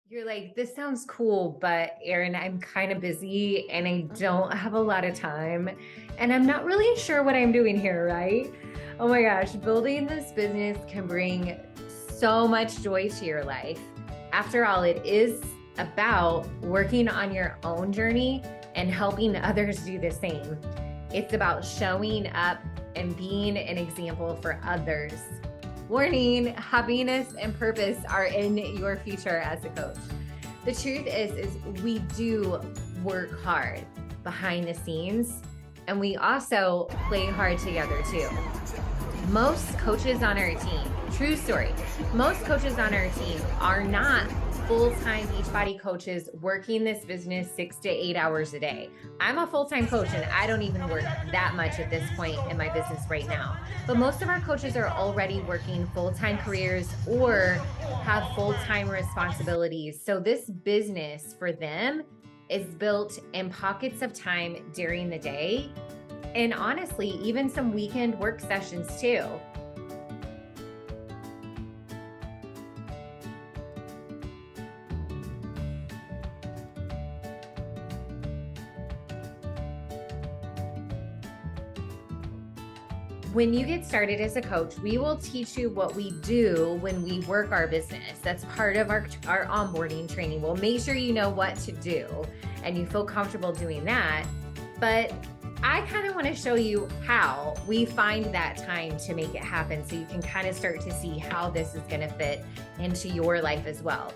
You're like, this sounds cool, but Erin, I'm kind of busy and I don't have a lot of time. And I'm not really sure what I'm doing here, right? Oh my gosh, building this business can bring so much joy to your life. After all, it is about working on your own journey and helping others do the same. It's about showing up and being an example for others. Warning, happiness and purpose are in your future as a coach. The truth is we do work hard behind the scenes and we also play hard together too. Most coaches on our team, true story, most coaches on our team are not full-time Beachbody coaches working this business 6 to 8 hours a day. I'm a full-time coach and I don't even work that much at this point in my business right now. But most of our coaches are already working full-time careers or have full-time responsibilities. So this business for them is built in pockets of time during the day. And honestly, even some weekend work sessions too. When you get started as a coach, we will teach you what we do when we work our business. That's part of our onboarding training. We'll make sure you know what to do and you feel comfortable doing that. But I kind of want to show you how we find that time to make it happen so you can kind of start to see how this is going to fit into your life as well.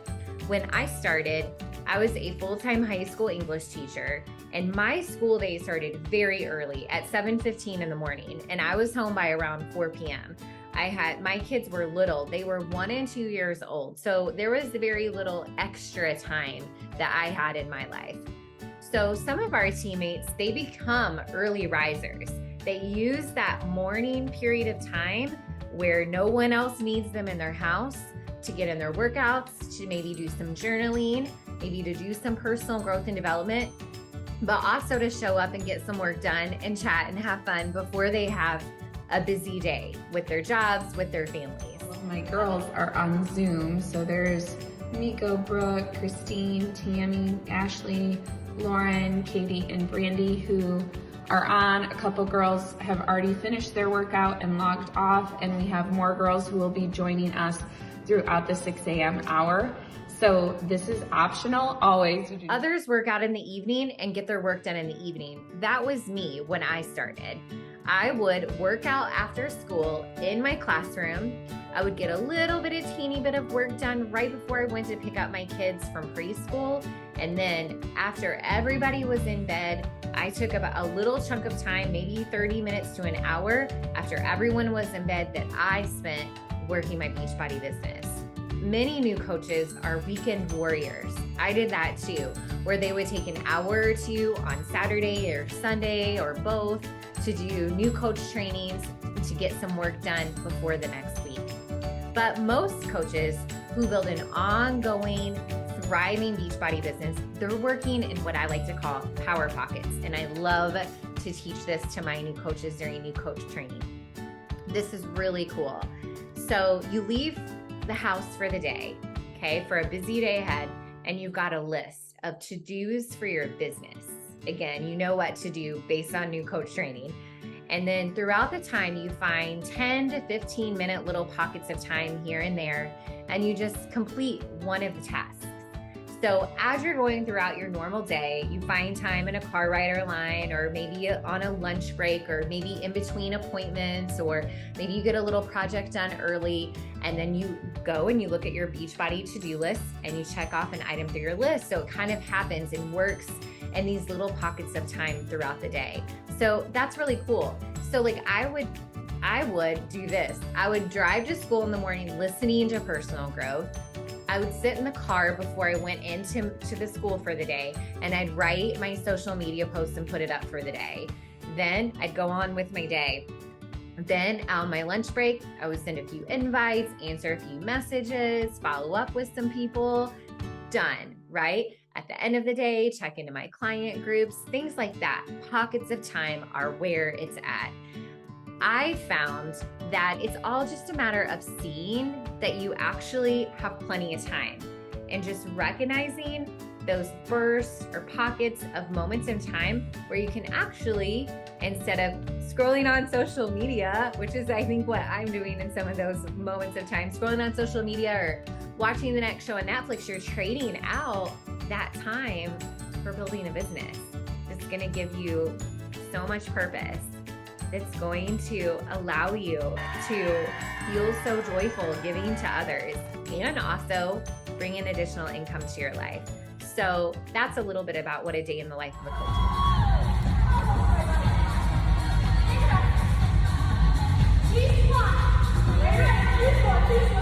When I started, I was a full-time high school English teacher, and my school day started very early at 7:15 in the morning, and I was home by around 4 p.m. My kids were little. They were 1 and 2 years old. So there was very little extra time that I had in my life. So some of our teammates, they become early risers. They use that morning period of time where no one else needs them in their house to get in their workouts, to maybe do some journaling, maybe to do some personal growth and development, but also to show up and get some work done and chat and have fun before they have a busy day with their jobs, with their families. My girls are on Zoom, so there's Miko, Brooke, Christine, Tammy, Ashley, Lauren, Katie, and Brandy who are on. A couple girls have already finished their workout and logged off, and we have more girls who will be joining us throughout the 6 a.m. hour. So this is optional always. Others work out in the evening and get their work done in the evening. That was me when I started. I would work out after school in my classroom. I would get a little bit, a teeny bit of work done right before I went to pick up my kids from preschool. And then after everybody was in bed, I took about a little chunk of time, maybe 30 minutes to an hour after everyone was in bed, that I spent working my Beachbody business. Many new coaches are weekend warriors. I did that too, where they would take an hour or two on Saturday or Sunday or both to do new coach trainings to get some work done before the next week. But most coaches who build an ongoing, thriving Beachbody business, they're working in what I like to call power pockets. And I love to teach this to my new coaches during new coach training. This is really cool. So you leave the house for the day, okay, for a busy day ahead, and you've got a list of to-dos for your business. Again, you know what to do based on new coach training. And then throughout the time, you find 10 to 15 minute little pockets of time here and there, and you just complete one of the tasks. So as you're going throughout your normal day, you find time in a car ride or line, or maybe on a lunch break, or maybe in between appointments, or maybe you get a little project done early, and then you go and you look at your Beachbody to-do list and you check off an item through your list. So it kind of happens and works in these little pockets of time throughout the day. So that's really cool. So like I would do this. I would drive to school in the morning listening to personal growth. I would sit in the car before I went into the school for the day, and I'd write my social media posts and put it up for the day. Then I'd go on with my day. Then on my lunch break, I would send a few invites, answer a few messages, follow up with some people. Done, right? At the end of the day, check into my client groups, things like that. Pockets of time are where it's at. I found that it's all just a matter of seeing that you actually have plenty of time. and just recognizing those bursts or pockets of moments in time where you can actually, instead of scrolling on social media, which is I think what I'm doing in some of those moments of time, scrolling on social media or watching the next show on Netflix, you're trading out that time for building a business. It's going to give you so much purpose. It's going to allow you to feel so joyful giving to others and also bring in additional income to your life. So that's a little bit about what a day in the life of a coach is.